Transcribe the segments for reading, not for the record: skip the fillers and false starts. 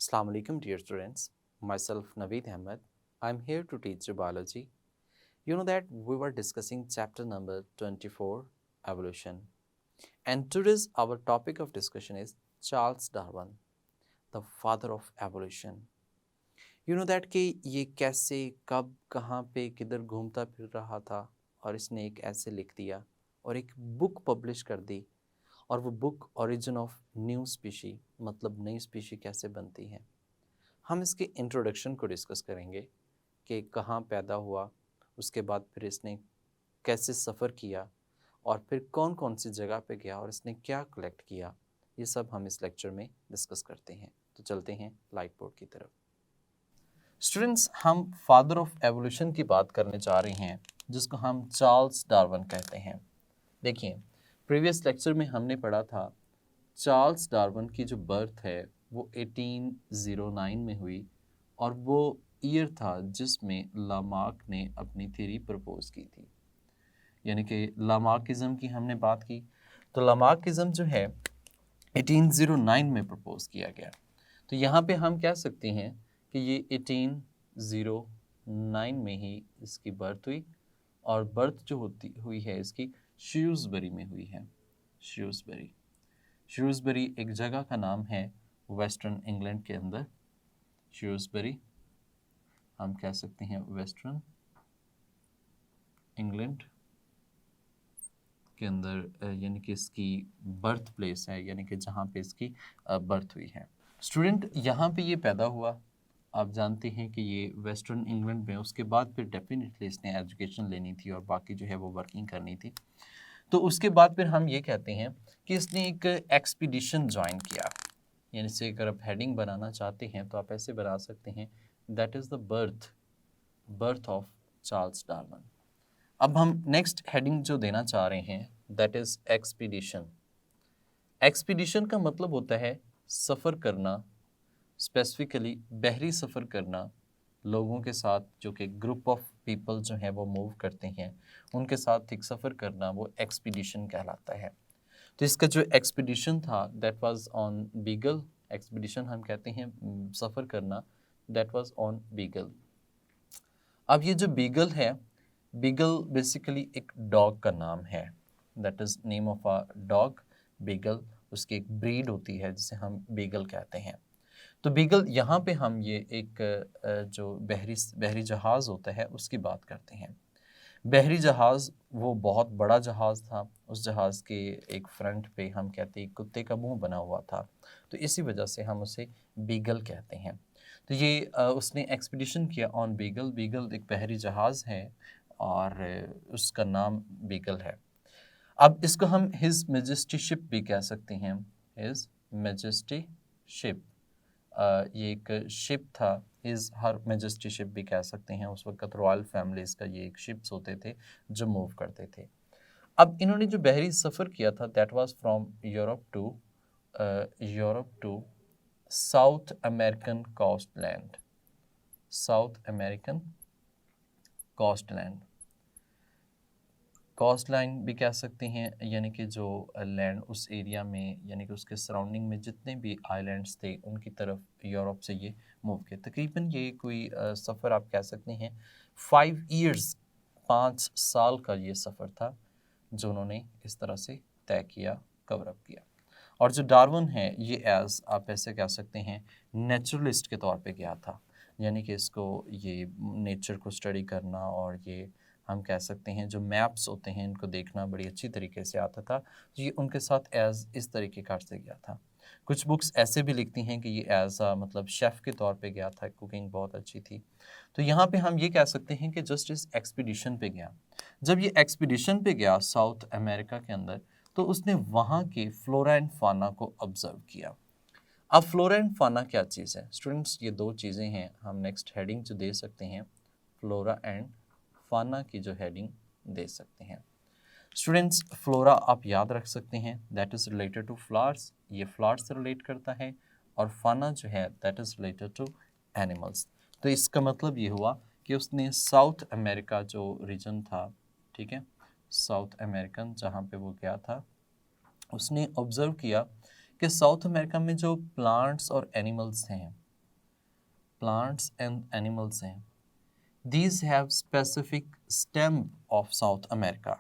Assalamu alaikum, dear students. Myself Naveed Ahmed. I'm here to teach you biology. You know that we were discussing chapter number 24, evolution. And today's our topic of discussion is Charles Darwin, the father of evolution. You know that कि ये कैसे कब कहाँ पे किधर घूमता फिर रहा था और इसने एक ऐसे लिख दिया और एक बुक पब्लिश कर दी और वो book origin of new species मतलब नई स्पीशी कैसे बनती है। हम इसके इंट्रोडक्शन को डिस्कस करेंगे कि कहाँ पैदा हुआ, उसके बाद फिर इसने कैसे सफ़र किया और फिर कौन कौन सी जगह पे गया और इसने क्या कलेक्ट किया। ये सब हम इस लेक्चर में डिस्कस करते हैं। तो चलते हैं लाइट बोर्ड की तरफ। स्टूडेंट्स, हम फादर ऑफ एवोल्यूशन की बात करने जा रहे हैं जिसको हम चार्ल्स डार्विन कहते हैं। देखिए, प्रीवियस लेक्चर में हमने पढ़ा था चार्ल्स डार्विन की जो बर्थ है वो 1809 में हुई और वो ईयर था जिसमें लामार्क ने अपनी थ्योरी प्रपोज की थी। यानी कि लामार्किज्म की हमने बात की तो लामार्किज्म जो है 1809 में प्रपोज किया गया। तो यहाँ पे हम कह सकते हैं कि ये 1809 में ही इसकी बर्थ हुई और बर्थ जो हुई है इसकी श्यूसबरी में हुई है। श्यूसबरी एक जगह का नाम है वेस्टर्न इंग्लैंड के अंदर। श्यूसबरी हम कह सकते हैं वेस्टर्न इंग्लैंड के अंदर, यानी कि इसकी बर्थ प्लेस है, यानी कि जहाँ पे इसकी बर्थ हुई है। स्टूडेंट, यहाँ पे ये पैदा हुआ। आप जानते हैं कि ये वेस्टर्न इंग्लैंड में, उसके बाद फिर डेफिनेटली इसने एजुकेशन लेनी थी और बाकी जो है वो वर्किंग करनी थी। तो उसके बाद फिर हम ये कहते हैं कि इसने एक एक्सपीडिशन ज्वाइन किया। यानी से अगर आप हेडिंग बनाना चाहते हैं तो आप ऐसे बना सकते हैं, that is the birth of Charles Darwin. अब हम नेक्स्ट हेडिंग जो देना चाह रहे हैं दैट इज़ एक्सपीडिशन। एक्सपीडिशन का मतलब होता है सफ़र करना, स्पेसिफिकली बहरी सफ़र करना, लोगों के साथ जो कि ग्रुप ऑफ पीपल जो हैं वो मूव करते हैं उनके साथ एक सफ़र करना, वो एक्सपीडिशन कहलाता है। तो इसका जो एक्सपीडिशन था that was on beagle. Expedition हम कहते हैं सफ़र करना, दैट वाज ऑन बीगल। अब ये जो बीगल है, बीगल बेसिकली एक डॉग का नाम है, that is name of a dog beagle. उसकी एक ब्रीड होती है जिसे हम बीगल कहते हैं। तो बीगल यहाँ पे हम ये एक जो बहरी जहाज़ होता है उसकी बात करते हैं। बहरी जहाज़ वो बहुत बड़ा जहाज़ था। उस जहाज़ के एक फ्रंट पे हम कहते हैं कुत्ते का मुंह बना हुआ था, तो इसी वजह से हम उसे बीगल कहते हैं। तो ये उसने एक्सपीडिशन किया ऑन बीगल। बीगल एक बहरी जहाज़ है और उसका नाम बीगल है। अब इसको हम हिज मेजेस्टी शिप भी कह सकते हैं। हिज मेजेस्टी शिप, ये एक शिप था। हिज हर मेजेस्टी शिप भी कह सकते हैं। उस वक्त रॉयल फैमिलीज़ का ये एक शिप्स होते थे जो मूव करते थे। अब इन्होंने जो बहरी सफ़र किया था that was from Europe to south American coastland. South American coastland, coast line भी कह सकते हैं, यानी कि जो लैंड उस एरिया में, यानी कि उसके सराउंडिंग में जितने भी आइलैंड्स थे उनकी तरफ यूरोप से ये मूव किए। तकरीबन ये कोई सफ़र आप कह सकते हैं 5 ईयर्स, 5 साल का ये सफ़र था जो उन्होंने इस तरह से तय किया, कवर अप किया। और जो डार्विन है ये एज आप ऐसे कह सकते हैं नेचुरलिस्ट के तौर पे गया था। यानी कि इसको ये नेचर को स्टडी करना और ये हम कह सकते हैं जो मैप्स होते हैं इनको देखना बड़ी अच्छी तरीके से आता था। तो ये उनके साथ एज इस तरीके कार से गया था। कुछ बुक्स ऐसे भी लिखती हैं कि ये एज मतलब शेफ़ के तौर पे गया था, कुकिंग बहुत अच्छी थी। तो यहाँ पे हम ये कह सकते हैं कि जस्ट इस एक्सपीडिशन पे गया। जब ये एक्सपीडिशन पे गया साउथ अमेरिका के अंदर, तो उसने वहाँ के फ्लोरा एंड फाना को ऑब्जर्व किया। अब फ्लोरा एंड फाना क्या चीज़ है स्टूडेंट्स? ये दो चीज़ें हैं। हम नेक्स्ट हेडिंग जो दे सकते हैं फ्लोरा एंड फाना की जो हेडिंग दे सकते हैं। स्टूडेंट्स, फ्लोरा आप याद रख सकते हैं that is related to flowers, ये फ्लावर्स से रिलेट करता है। और फाना जो है that is related to animals. तो इसका मतलब ये हुआ कि उसने साउथ अमेरिका जो रीजन था, ठीक है, साउथ अमेरिकन जहाँ पे वो गया था, उसने ऑब्ज़र्व किया कि साउथ अमेरिका में जो प्लांट्स और एनिमल्स हैं प्लांट्स एंड एनिमल्स हैं, these have specific stem of south America.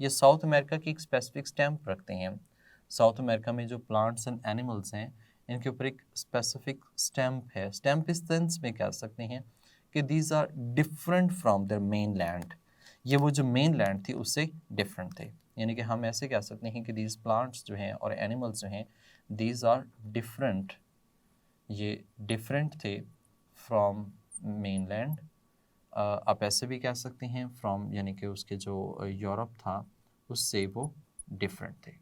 ये साउथ अमेरिका की एक स्पेसिफिक स्टैम्प रखते हैं। साउथ अमेरिका में जो प्लांट्स एंड एनिमल्स हैं इनके ऊपर एक स्पेसिफिक स्टैम्प है। स्टैम्प इस सेंस में कह सकते हैं कि these are different from their mainland. ये वो जो मेन लैंड थी उससे डिफरेंट थे, यानी कि हम ऐसे कह सकते हैं कि दीज प्लांट्स जो हैं और एनिमल्स जो हैं दीज आर डिफरेंट, ये डिफरेंट थे फ्रॉम मेन लैंड। आप ऐसे भी कह सकते हैं फ्रॉम, यानी कि उसके जो यूरोप था उससे वो डिफरेंट थे,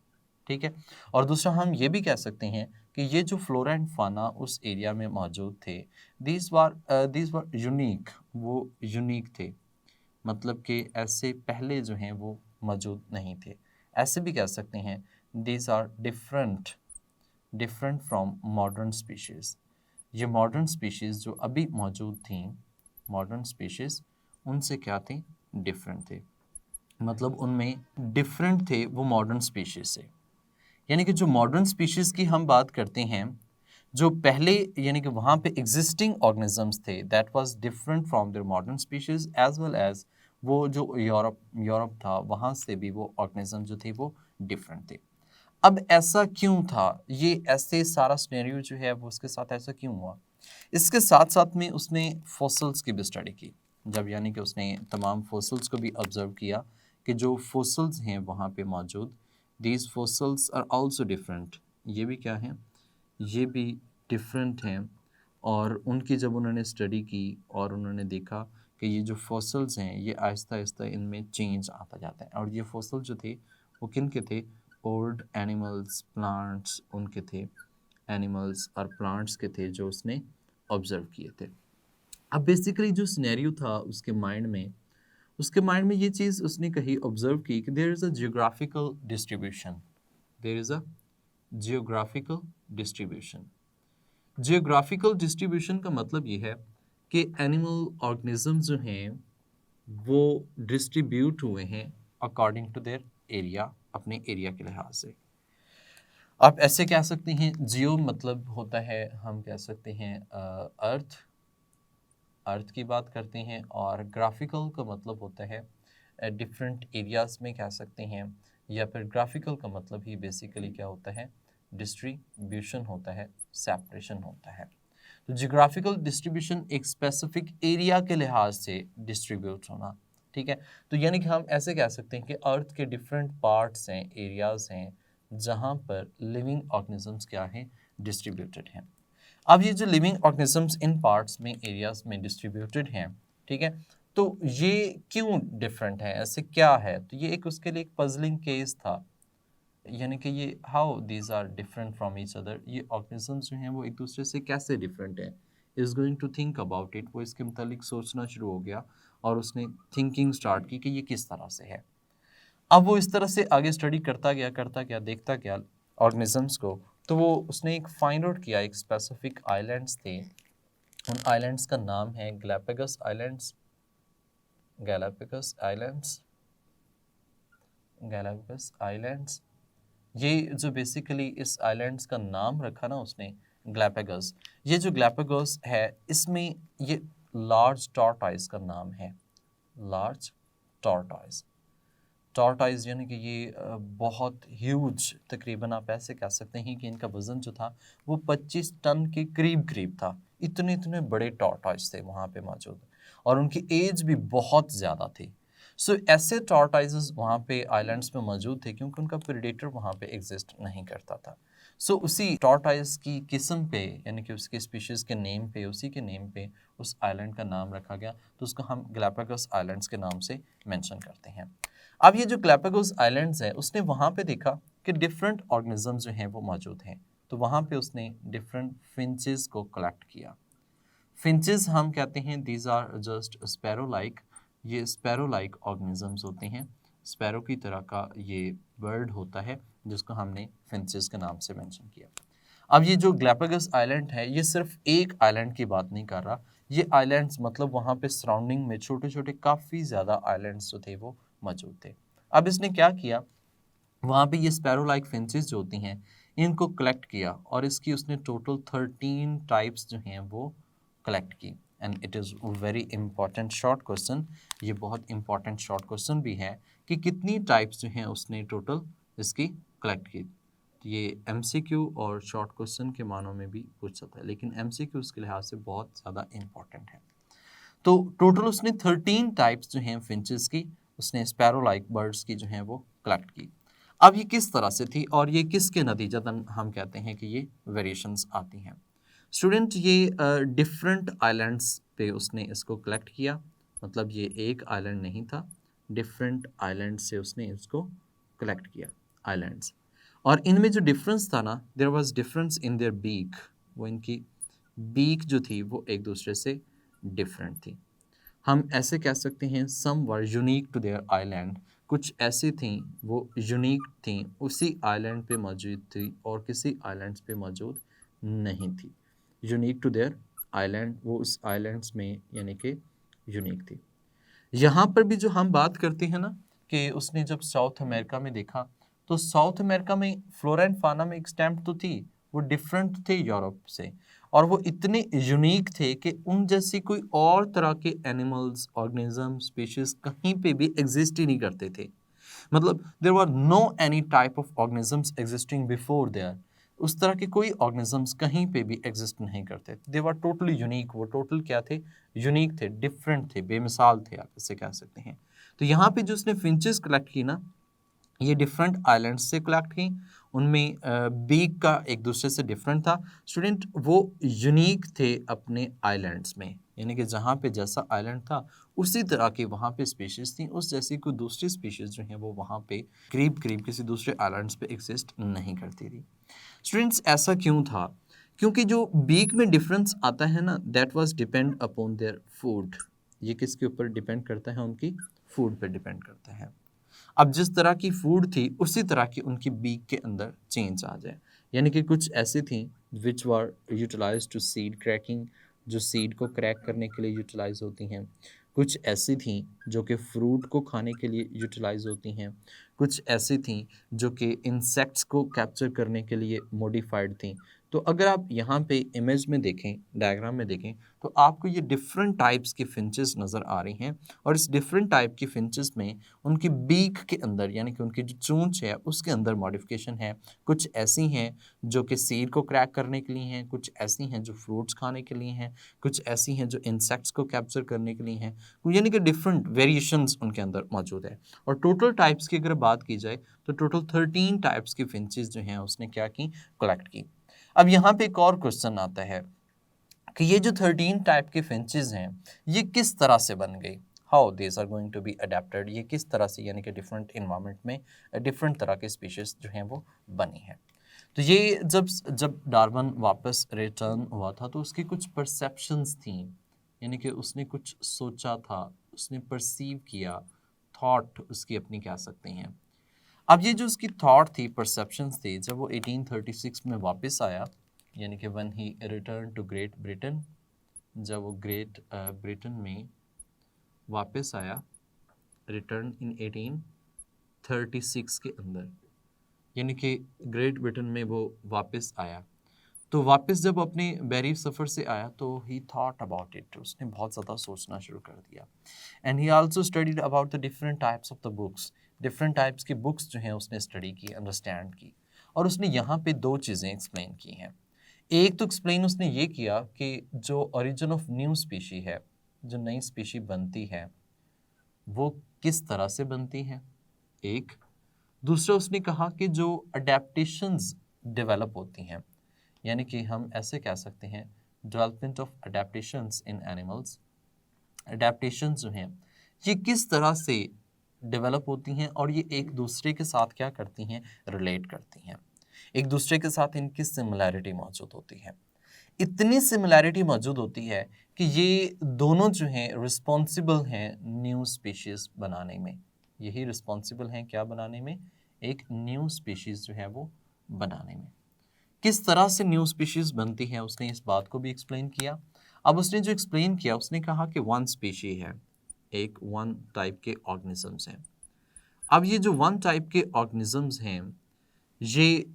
ठीक है। और दूसरा हम ये भी कह सकते हैं कि ये जो फ्लोरा एंड फाना उस एरिया में मौजूद थे दीज वर यूनिक, वो यूनिक थे, मतलब कि ऐसे पहले जो हैं वो मौजूद नहीं थे। ऐसे भी कह सकते हैं these are different, different from modern species. ये मॉडर्न स्पीशीज़ जो अभी मौजूद थी, मॉडर्न स्पीशीज़ उनसे क्या थे, डिफरेंट थे, मतलब उनमें डिफरेंट थे वो मॉडर्न स्पीशीज़ से। यानी कि जो मॉडर्न स्पीशीज़ की हम बात करते हैं, जो पहले यानी कि वहाँ पे एग्जिस्टिंग ऑर्गेनिजम्स थे that was different from their modern species as well as वो जो यूरोप था वहाँ से भी वो ऑर्गेनिज्म जो थे वो डिफरेंट थे। अब ऐसा क्यों था, ये ऐसे सारा सिनेरियो जो है वो उसके साथ ऐसा क्यों हुआ? इसके साथ साथ में उसने फॉसिल्स की भी स्टडी की, जब यानी कि उसने तमाम फॉसिल्स को भी ऑब्जर्व किया कि जो फॉसिल्स हैं वहाँ पे मौजूद, these fossils are also different, ये भी क्या हैं, ये भी डिफरेंट हैं। और उनकी जब उन्होंने स्टडी की और उन्होंने देखा कि ये जो फॉसिल्स हैं ये आहिस्ता आहिस्ता इनमें चेंज आता जाता है, और ये फॉसिल जो थे वो किन के थे, ओल्ड एनिमल्स प्लांट्स उनके थे, एनिमल्स और प्लांट्स के थे जो उसने ऑब्जर्व किए थे। अब बेसिकली जो सिनेरियो था उसके माइंड में ये चीज़ उसने कही ऑब्जर्व की कि there is a geographical distribution, there is a geographical distribution. Geographical distribution का मतलब ये है कि एनिमल ऑर्गेनिज्म जो हैं वो डिस्ट्रीब्यूट हुए हैं अकॉर्डिंग टू देयर एरिया, अपने एरिया के लिहाज से। आप ऐसे कह सकते हैं, जियो मतलब होता है, हम कह सकते हैं अर्थ, अर्थ की बात करते हैं, और ग्राफिकल का मतलब होता है डिफरेंट एरियाज़ में कह सकते हैं, या फिर ग्राफिकल का मतलब ही बेसिकली क्या होता है, डिस्ट्रीब्यूशन होता है, सेपरेशन होता है। तो जियोग्राफिकल डिस्ट्रीब्यूशन एक स्पेसिफिक एरिया के लिहाज से डिस्ट्रीब्यूट होना, ठीक है। तो यानी कि हम ऐसे कह सकते हैं कि अर्थ के डिफरेंट पार्ट्स हैं, एरियाज़ हैं जहाँ पर लिविंग ऑर्गेनिजम्स क्या हैं, डिस्ट्रीब्यूटेड हैं। अब ये जो लिविंग ऑर्गेनिजम्स इन पार्ट्स में, एरियाज में डिस्ट्रीब्यूटेड हैं, ठीक है, तो ये क्यों डिफरेंट है, ऐसे क्या है, तो ये एक उसके लिए एक पजलिंग केस था, यानी कि ये how these are different from each other, ये ऑर्गेनिजम्स जो हैं वो एक दूसरे से कैसे डिफरेंट है, is going to think about it, वो इसके मुतालिक सोचना शुरू हो गया और उसने थिंकिंग स्टार्ट की कि ये किस तरह से है। अब वो इस तरह से आगे स्टडी करता गया, देखता गया ऑर्गेनिजम्स को, तो वो उसने एक फाइंड आउट किया, एक स्पेसिफिक आइलैंड्स थे, उन आइलैंड्स का नाम है Galapagos islands, Galapagos islands, Galapagos islands. ये जो बेसिकली इस आइलैंड्स का नाम रखा ना उसने गैलापागोस, ये जो गैलापागोस है इसमें ये लार्ज टॉर्टॉइस का नाम है, लार्ज टॉर्टॉइस। टॉर्टॉइस यानी कि ये बहुत ह्यूज, तकरीबन आप ऐसे कह सकते हैं कि इनका वज़न जो था वो 25 टन के करीब करीब था, इतने इतने बड़े टॉर्टॉइस थे वहाँ पे मौजूद, और उनकी एज भी बहुत ज़्यादा थी। सो ऐसे टॉर्टॉइसेस वहाँ पे आइलैंड्स में मौजूद थे क्योंकि उनका प्रेडेटर वहाँ पे एग्जिस्ट नहीं करता था। सो उसी टॉर्टॉइस की किस्म पे, यानी कि उसके स्पीशीज़ के नेम पे, उसी के नेम पे उस आइलैंड का नाम रखा गया, तो उसको हम गैलापागोस आइलैंड्स के नाम से मेंशन करते हैं। अब ये जो गैलापागोस आइलैंड्स है उसने वहाँ पे देखा कि डिफरेंट ऑर्गेनिजम्स जो हैं वो मौजूद हैं, तो वहाँ पे उसने डिफरेंट फिंचेस को कलेक्ट किया। फिंचेस हम कहते हैं these are just sparrow like, ये स्पैरो लाइक ऑर्गेनिजम्स होते हैं, स्पैरो की तरह का ये बर्ड होता है जिसको हमने फिंचेस के नाम से मेंशन किया। अब ये जो गैलापागोस आइलैंड है ये सिर्फ एक आइलैंड की बात नहीं कर रहा, ये आइलैंड्स मतलब वहाँ पे सराउंडिंग में छोटे छोटे काफ़ी ज़्यादा आइलैंड्स जो थे वो मौजूद थे। अब इसने क्या किया, वहाँ पे ये स्पैरो लाइक फिंचेस जो होती हैं इनको कलेक्ट किया, और इसकी उसने टोटल 13 टाइप्स जो हैं वो कलेक्ट की। And it is very important short question, ये बहुत इंपॉर्टेंट शॉर्ट क्वेश्चन भी है कि कितनी टाइप्स जो हैं उसने टोटल इसकी कलेक्ट की। तो ये एमसीक्यू और शॉर्ट क्वेश्चन के मानों में भी पूछ सकता है, लेकिन एमसीक्यूज़ के लिहाज से बहुत ज़्यादा इंपॉर्टेंट है। तो टोटल उसने 13 टाइप्स जो हैं फिंचेस की, उसने स्पैरो लाइक बर्ड्स की जो हैं वो कलेक्ट की। अब ये किस तरह से थी और ये किसके नतीजतन हम कहते हैं कि ये वेरिएशंस आती हैं। स्टूडेंट ये डिफरेंट आइलैंड्स पे उसने इसको कलेक्ट किया, मतलब ये एक आइलैंड नहीं था, डिफरेंट आइलैंड से उसने इसको कलेक्ट किया आइलैंड्स। और इनमें जो डिफरेंस था ना, there was difference in their beak, वो इनकी बीक जो थी वो एक दूसरे से डिफरेंट थी। हम ऐसे कह सकते हैं सम वर यूनिक टू देयर आइलैंड, कुछ ऐसी थी वो यूनिक थी, उसी आइलैंड पे मौजूद थी और किसी आइलैंड्स पे मौजूद नहीं थी। यूनिक टू देयर आइलैंड, वो उस आइलैंड्स में यानी कि यूनिक थी। यहाँ पर भी जो हम बात करते हैं ना कि उसने जब साउथ अमेरिका में देखा, तो साउथ अमेरिका में फ्लोरा एंड फाना में एक्सटेंट तो थी, वो डिफरेंट थे यूरोप से, और वो इतने यूनिक थे कि उन जैसी कोई और तरह के एनिमल्स, ऑर्गेनिज्म, स्पीशीज कहीं पे भी एग्जिस्ट ही नहीं करते थे। मतलब there were no any type of organisms existing before there, उस तरह के कोई ऑर्गेनिजम्स कहीं पे भी एग्जिस्ट नहीं करते। दे वर टोटली यूनिक, वो टोटल क्या थे, यूनिक थे, डिफरेंट थे, बेमिसाल थे, आप इसे कह सकते हैं। तो यहाँ पे जो उसने फिंचेस कलेक्ट की ना, ये डिफरेंट आइलैंड्स से कलेक्ट की, उनमें बीक का एक दूसरे से डिफरेंट था। स्टूडेंट वो यूनिक थे अपने आइलैंड्स में, यानी कि जहाँ पे जैसा आइलैंड था उसी तरह की वहाँ पे स्पीशीज़ थी, उस जैसी कोई दूसरी स्पीशीज़ जो हैं वो वहाँ पे करीब करीब किसी दूसरे आइलैंड्स पे एग्जिस्ट नहीं करती थी। स्टूडेंट्स ऐसा क्यों था? क्योंकि जो बीक में डिफरेंस आता है ना, that was depend upon their food. ये किसके ऊपर डिपेंड करता है? उनकी फूड पे डिपेंड करता है। अब जिस तरह की फूड थी उसी तरह की उनकी बीक के अंदर चेंज आ जाए, यानी कि कुछ ऐसी थी विच वर यूटिलाइज टू सीड क्रैकिंग, जो सीड को क्रैक करने के लिए यूटिलाइज होती हैं। कुछ ऐसी थी जो कि फ्रूट को खाने के लिए यूटिलाइज होती हैं। कुछ ऐसी थी जो कि इंसेक्ट्स को कैप्चर करने के लिए मॉडिफाइड थी। तो अगर आप यहाँ पे इमेज में देखें, डायग्राम में देखें, तो आपको ये डिफरेंट टाइप्स की फिंचेस नज़र आ रही हैं, और इस डिफरेंट टाइप की फिंचेस में उनकी बीक के अंदर यानी कि उनकी जो चोंच है उसके अंदर मॉडिफिकेशन है। कुछ ऐसी हैं जो कि सीड को क्रैक करने के लिए हैं, कुछ ऐसी हैं जो फ्रूट्स खाने के लिए हैं, कुछ ऐसी हैं जो इंसेक्ट्स को कैप्चर करने के लिए हैं, यानी कि डिफरेंट वेरिएशंस उनके अंदर मौजूद है। और टोटल टाइप्स की अगर बात की जाए तो टोटल 13 टाइप्स की फिंचेस जो हैं उसने क्या की, कलेक्ट की। अब यहाँ पे एक और क्वेश्चन आता है कि ये जो 13 टाइप के फिंचेस हैं ये किस तरह से बन गई, how these are going to be adapted, ये किस तरह से यानी कि डिफरेंट इन्वायरमेंट में डिफरेंट तरह के स्पीशीज जो हैं वो बनी हैं। तो ये जब डार्विन वापस रिटर्न हुआ था तो उसकी कुछ परसेप्शंस थी, यानी कि उसने कुछ सोचा था, उसने परसीव किया, थॉट उसकी अपनी कह सकते हैं। अब ये जो उसकी थॉट थी, परसेप्शंस थी, जब वो 1836 में वापस आया, यानी कि when he return to Great Britain, जब वो ग्रेट ब्रिटेन में वापस आया, रिटर्न इन 1836 के अंदर, यानी कि ग्रेट ब्रिटेन में वो वापस आया, तो वापस जब अपने बैरी सफ़र से आया तो ही थॉट अबाउट इट, उसने बहुत ज़्यादा सोचना शुरू कर दिया। And he also studied about the different types of the books, different types की बुक्स जो हैं उसने स्टडी की, अंडरस्टैंड की, और उसने यहाँ पे दो चीज़ें एक्सप्लेन की हैं। एक तो एक्सप्लेन उसने ये किया कि जो ओरिजिन ऑफ न्यू स्पीशी है, जो नई स्पीशी बनती है वो किस तरह से बनती है, एक। दूसरा उसने कहा कि जो अडेप्टेशंस डेवलप होती हैं, यानी कि हम ऐसे कह सकते हैं development of adaptations in animals, adaptations जो हैं ये किस तरह से डेवलप होती हैं और ये एक दूसरे के साथ क्या करती हैं, रिलेट करती हैं, एक दूसरे के साथ इनकी सिमिलैरिटी मौजूद होती है। इतनी सिमिलैरिटी मौजूद होती है कि ये दोनों जो हैं रिस्पॉन्सिबल हैं न्यू स्पीशीज़ बनाने में, यही रिस्पॉन्सिबल हैं क्या बनाने में, एक न्यू स्पीशीज़ जो है वो बनाने में। किस तरह से न्यू स्पीशीज़ बनती है उसने इस बात को भी एक्सप्लेन किया। अब उसने जो एक्सप्लेन किया उसने कहा कि वन स्पीशी है, एक वन टाइप के ऑर्गेनिजम्स हैं। अब ये जो वन टाइप के ऑर्गेनिजम्स हैं ये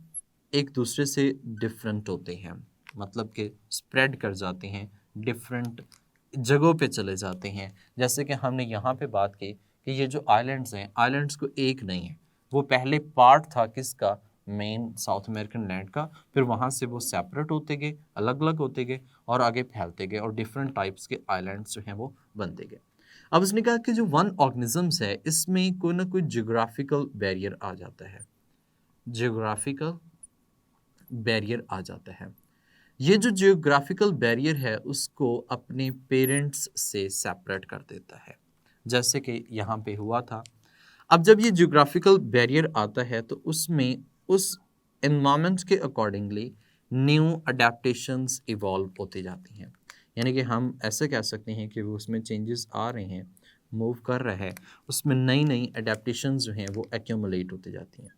एक दूसरे से डिफरेंट होते हैं, मतलब कि स्प्रेड कर जाते हैं डिफरेंट जगहों पे चले जाते हैं। जैसे कि हमने यहाँ पे बात की कि ये जो आइलैंड्स हैं, आइलैंड्स को एक नहीं है, वो पहले पार्ट था किसका, मेन साउथ अमेरिकन लैंड का, फिर वहाँ से वो सेपरेट होते गए, अलग अलग होते गए और आगे फैलते गए और डिफरेंट टाइप्स के आइलैंड्स जो हैं वो बनते गए। अब उसने कहा कि जो वन ऑर्गेनिजम्स है इसमें कोई ना कोई जियोग्राफिकल बैरियर आ जाता है, जियोग्राफिकल बैरियर आ जाता है। ये जो जियोग्राफिकल बैरियर है उसको अपने पेरेंट्स से सेपरेट कर देता है, जैसे कि यहाँ पे हुआ था। अब जब ये जियोग्राफिकल बैरियर आता है तो उसमें उस एनवायरनमेंट के अकॉर्डिंगली न्यू अडेप्टेशंस इवॉल्व होती जाती हैं। यानी कि हम ऐसे कह सकते हैं कि वो उसमें चेंजेस आ रहे हैं, मूव कर रहा है, उसमें नई नई अडेप्टेशंस जो हैं वो एक्यूमुलेट होती जाती हैं।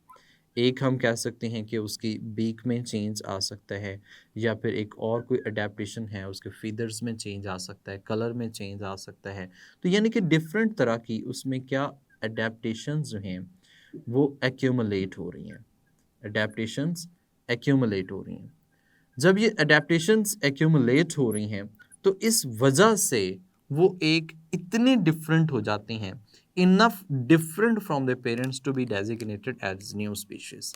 एक हम कह सकते हैं कि उसकी बीक में चेंज आ सकता है, या फिर एक और कोई अडेप्टेशन है, उसके फीदर्स में चेंज आ सकता है, कलर में चेंज आ सकता है। तो यानी कि डिफरेंट तरह की उसमें क्या अडेप्टेशंस जो हैं वो एक्यूमुलेट हो रही हैं, अडेप्टेशंस एक्यूमुलेट हो रही हैं। जब ये अडेप्टेशंस एक्यूमुलेट हो रही हैं तो इस वजह से वो एक इतने डिफरेंट हो जाते हैं, enough different from the parents to be designated as new species.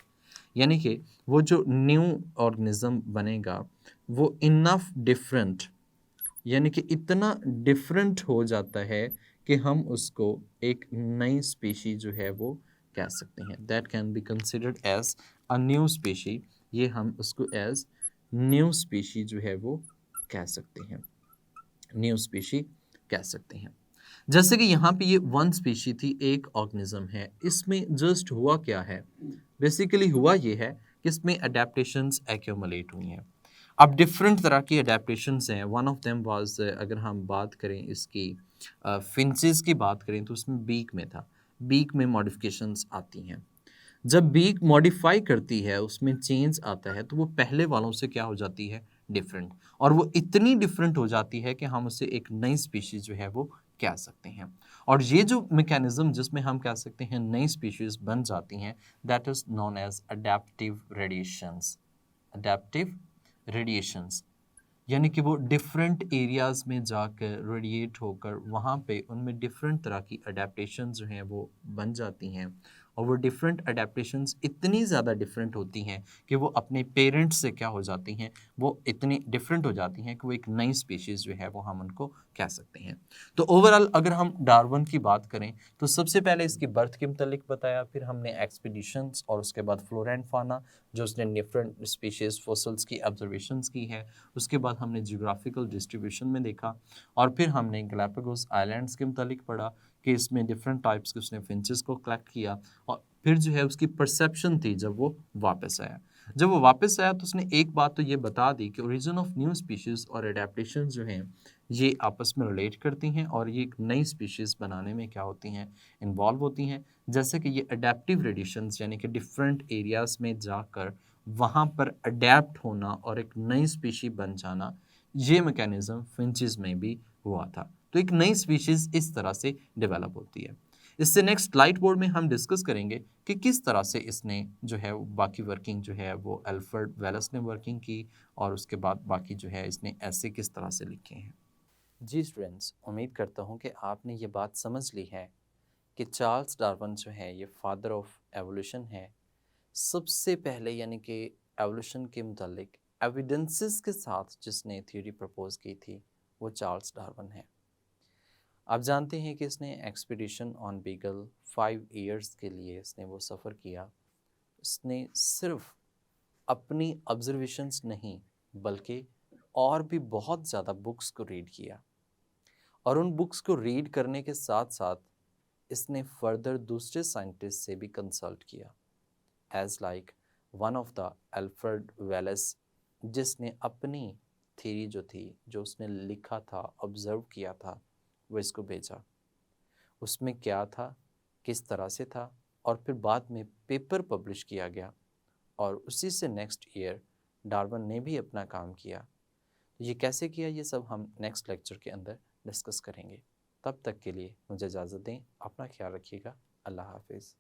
यानी कि वो जो न्यू ऑर्गेनिज्म बनेगा वो इनफ डिफरेंट, यानी कि इतना डिफरेंट हो जाता है कि हम उसको एक नई स्पीशी जो है वो कह सकते हैं, that can be considered as a new species. ये हम उसको एज न्यू स्पीशी जो है वो कह सकते हैं, न्यू स्पीशी कह सकते हैं। जैसे कि यहाँ पे ये वन स्पीशी थी, एक ऑर्गेनिज्म है, इसमें जस्ट हुआ क्या है, बेसिकली हुआ ये है कि इसमें अडेप्टेशंस एक्यूमुलेट हुई हैं। अब डिफरेंट तरह की अडेप्टेशंस हैं। वन ऑफ देम वाज, अगर हम बात करें इसकी फिंचेस की बात करें तो उसमें बीक में था, बीक में मॉडिफिकेशंस आती हैं। जब बीक मॉडिफाई करती है, उसमें चेंज आता है, तो वो पहले वालों से क्या हो जाती है, डिफरेंट, और वो इतनी डिफरेंट हो जाती है कि हम उसे एक नई स्पीशीज जो है वो कह सकते हैं। और ये जो मैकेनिज्म जिसमें हम कह सकते हैं नई स्पीशीज बन जाती हैं, that is known as adaptive radiations, adaptive radiations. यानी कि वो डिफरेंट एरियाज़ में जाकर रेडिएट होकर वहाँ पे उनमें डिफरेंट तरह की अडेप्टेशंस जो हैं वो बन जाती हैं, और वो डिफरेंट अडेप्टेशंस इतनी ज़्यादा डिफरेंट होती हैं कि वो अपने पेरेंट्स से क्या हो जाती हैं, वो इतनी डिफरेंट हो जाती हैं कि वो एक नई स्पीशीज़ जो है वो हम उनको कह सकते हैं। तो ओवरऑल अगर हम डार्विन की बात करें तो सबसे पहले इसकी बर्थ के मुतल्लिक बताया, फिर हमने एक्सपीडिशंस और उसके बाद फ्लोरा एंड फाना जो उसने डिफरेंट स्पीशीज़ फॉसिल्स की ऑब्जर्वेशंस की है, उसके बाद हमने जियोग्राफिकल डिस्ट्रीब्यूशन में देखा, और फिर हमने गैलापागोस आइलैंड्स के मुतालिक पढ़ा कि इसमें डिफरेंट टाइप्स के उसने फिंचेस को कलेक्ट किया, और फिर जो है उसकी परसेप्शन थी जब वो वापस आया। जब वो वापस आया तो उसने एक बात तो ये बता दी कि ओरिजिन ऑफ न्यू स्पीशीज़ और एडेप्टेशन जो हैं ये आपस में रिलेट करती हैं, और ये एक नई स्पीशीज़ बनाने में क्या होती हैं, इन्वॉल्व होती हैं। जैसे कि ये अडेप्टिव रेडिएशंस यानी कि डिफरेंट एरियाज़ में जाकर वहाँ पर अडेप्ट होना और एक नई स्पीशी बन जाना, ये मैकेनिज्म फिंचेस में भी हुआ था। तो एक नई स्पीशीज इस तरह से डेवलप होती है। इससे नेक्स्ट लाइट बोर्ड में हम डिस्कस करेंगे कि किस तरह से इसने जो है बाकी वर्किंग जो है वो अल्फ्रेड वेलस ने वर्किंग की, और उसके बाद बाकी जो है इसने ऐसे किस तरह से लिखे हैं। जी स्टूडेंट्स, उम्मीद करता हूँ कि आपने ये बात समझ ली है कि चार्ल्स डार्विन जो है ये फादर ऑफ एवोल्यूशन है। सबसे पहले यानी कि एवोल्यूशन के मुतालिक एविडेंसेस के साथ जिसने थ्योरी प्रपोज की थी वो चार्ल्स डार्विन है। आप जानते हैं कि इसने एक्सपीडिशन ऑन बीगल 5 इयर्स के लिए इसने वो सफ़र किया। इसने सिर्फ अपनी ऑब्जर्वेशंस नहीं बल्कि और भी बहुत ज़्यादा बुक्स को रीड किया, और उन बुक्स को रीड करने के साथ साथ इसने फर्दर दूसरे साइंटिस्ट से भी कंसल्ट किया, as like one of the Alfred Wallace, जिसने अपनी थ्योरी जो थी, जो उसने लिखा था, ऑब्जर्व किया था, वो इसको भेजा। उसमें क्या था, किस तरह से था, और फिर बाद में पेपर पब्लिश किया गया, और उसी से नेक्स्ट ईयर डार्विन ने भी अपना काम किया। ये कैसे किया, ये सब हम नेक्स्ट लेक्चर के अंदर डिस्कस करेंगे। तब तक के लिए मुझे इजाज़त दें, अपना ख्याल रखिएगा। अल्लाह हाफिज़।